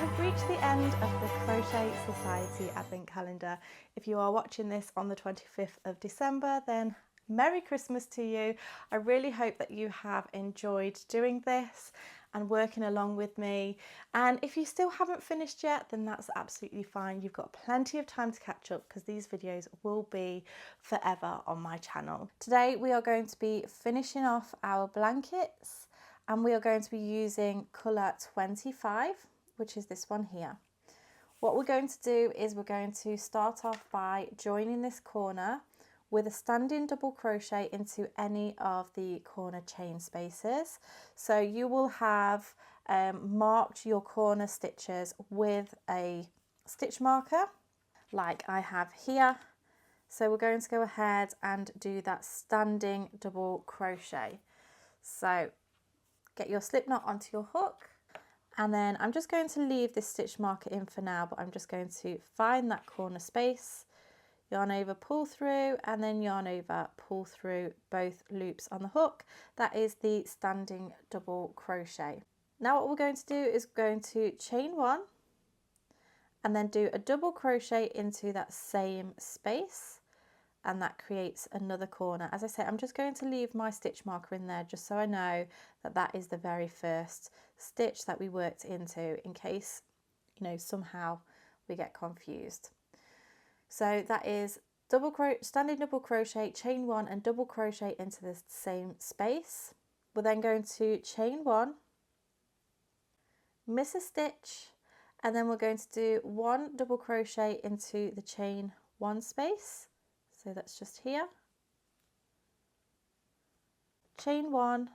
have reached the end of the Crochet Society Advent Calendar. If you are watching this on the 25th of December, then Merry Christmas to you. I really hope that you have enjoyed doing this and working along with me. And if you still haven't finished yet, then that's absolutely fine. You've got plenty of time to catch up because these videos will be forever on my channel. Today we are going to be finishing off our blankets and we are going to be using colour 25, which is this one here. What we're going to do is we're going to start off by joining this corner with a standing double crochet into any of the corner chain spaces. So you will have marked your corner stitches with a stitch marker like I have here. So we're going to go ahead and do that standing double crochet. So get your slip knot onto your hook, and then I'm just going to leave this stitch marker in for now, but I'm just going to find that corner space, yarn over, pull through, and then yarn over, pull through both loops on the hook. That is the standing double crochet. Now what we're going to do is going to chain one and then do a double crochet into that same space, and that creates another corner. As I say, I'm just going to leave my stitch marker in there just so I know that that is the very first stitch that we worked into, in case, you know, somehow we get confused. So that is standing double crochet, chain one and double crochet into the same space. We're then going to chain one, miss a stitch, and then we're going to do one double crochet into the chain one space. So that's just here. Chain one,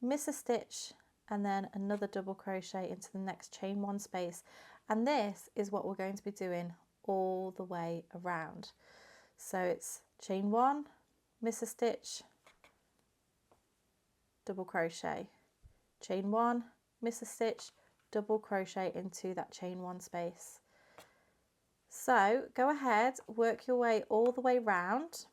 miss a stitch, and then another double crochet into the next chain one space. And this is what we're going to be doing all the way around. So it's chain one, miss a stitch, double crochet, chain one, miss a stitch, double crochet into that chain one space. So go ahead, work your way all the way round.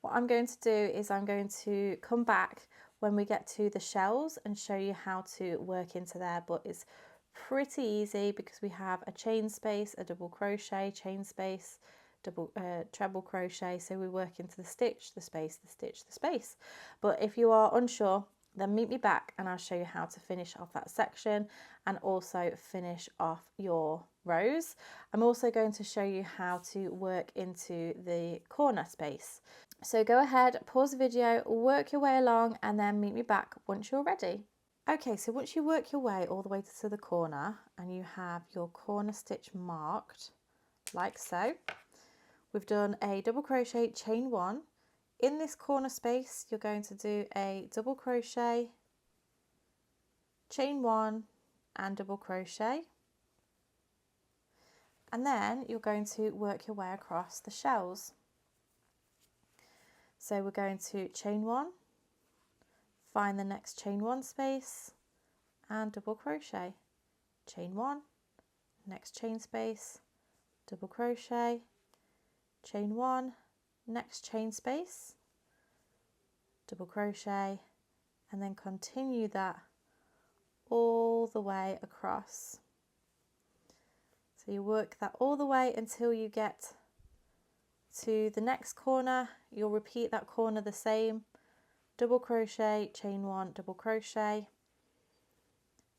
What I'm going to do is I'm going to come back when we get to the shells and show you how to work into there, but it's pretty easy because we have a chain space, a double crochet, chain space, double treble crochet, so we work into the stitch, the space, the stitch, the space. But if you are unsure, then meet me back and I'll show you how to finish off that section and also finish off your rows. I'm also going to show you how to work into the corner space. So go ahead, pause the video, work your way along, and then meet me back once you're ready. Okay, so once you work your way all the way to the corner and you have your corner stitch marked like so, we've done a double crochet, chain one. In this corner space, you're going to do a double crochet, chain one, and double crochet. And then you're going to work your way across the shells. So we're going to chain one, find the next chain one space, and double crochet, chain one, next chain space, double crochet, chain one, next chain space, double crochet, and then continue that all the way across. So you work that all the way until you get to the next corner. You'll repeat that corner the same, double crochet, chain one, double crochet,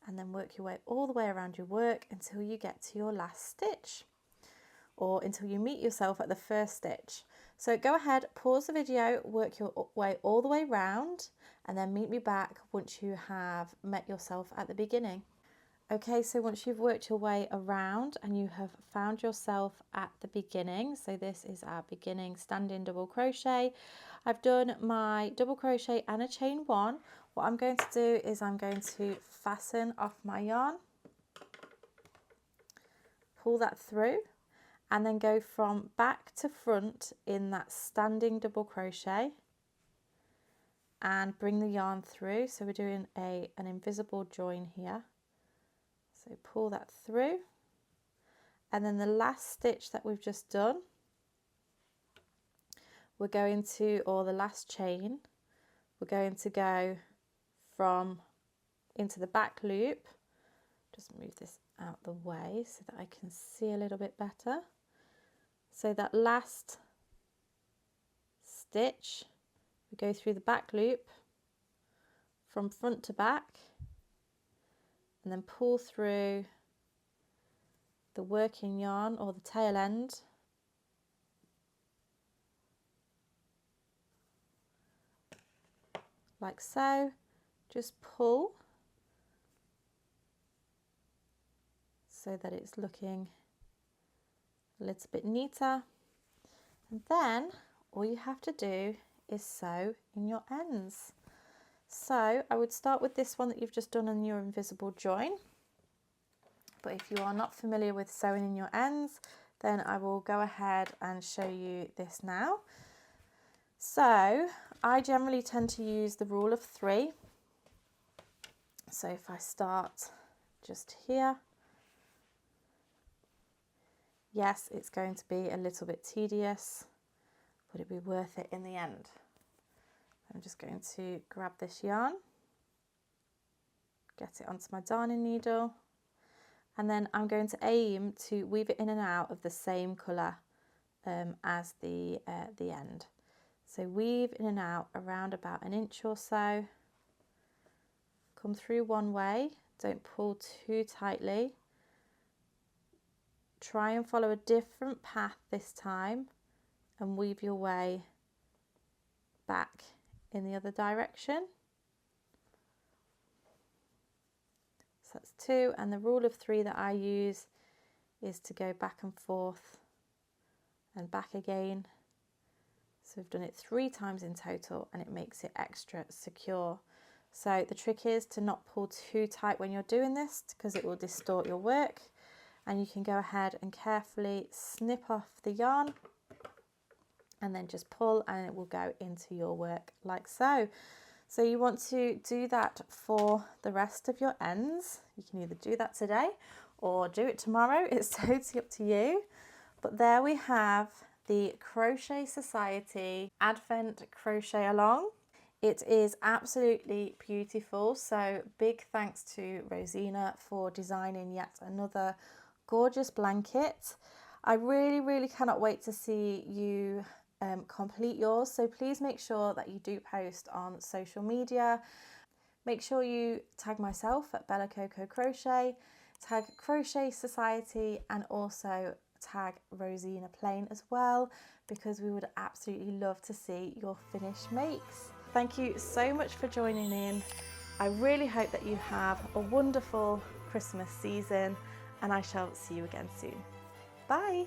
and then work your way all the way around your work until you get to your last stitch, or until you meet yourself at the first stitch. So go ahead, pause the video, work your way all the way round, and then meet me back once you have met yourself at the beginning. Okay, so once you've worked your way around and you have found yourself at the beginning, so this is our beginning standing double crochet. I've done my double crochet and a chain one. What I'm going to do is I'm going to fasten off my yarn, pull that through, and then go from back to front in that standing double crochet and bring the yarn through. So we're doing an invisible join here. So pull that through, and then the last stitch that we've just done, we're going to, or the last chain, we're going to go from into the back loop, Just move this out the way so that I can see a little bit better. So that last stitch, we go through the back loop from front to back and then pull through the working yarn or the tail end like so. Just pull so that it's looking a little bit neater, and then all you have to do is sew in your ends. So I would start with this one that you've just done on your invisible join, but if you are not familiar with sewing in your ends, then I will go ahead and show you this now. So I generally tend to use the rule of 3. So if I start just here, yes, it's going to be a little bit tedious, but it'll be worth it in the end. I'm just going to grab this yarn, get it onto my darning needle, and then I'm going to aim to weave it in and out of the same colour as the end. So weave in and out around about an inch or so. Come through one way, don't pull too tightly. Try and follow a different path this time and weave your way back in the other direction. So that's 2, and the rule of 3 that I use is to go back and forth and back again. So we've done it 3 times in total and it makes it extra secure. So the trick is to not pull too tight when you're doing this because it will distort your work, and you can go ahead and carefully snip off the yarn and then just pull and it will go into your work like so. So you want to do that for the rest of your ends. You can either do that today or do it tomorrow. It's totally up to you. But there we have the Crochet Society Advent Crochet Along. It is absolutely beautiful. So big thanks to Rosina for designing yet another gorgeous blanket. I really cannot wait to see you complete yours. So please make sure that you do post on social media. Make sure you tag myself at Bella Coco Crochet, tag Crochet Society, and also tag Rosina Plain as well, because we would absolutely love to see your finished makes. Thank you so much for joining in. I really hope that you have a wonderful Christmas season, and I shall see you again soon. Bye.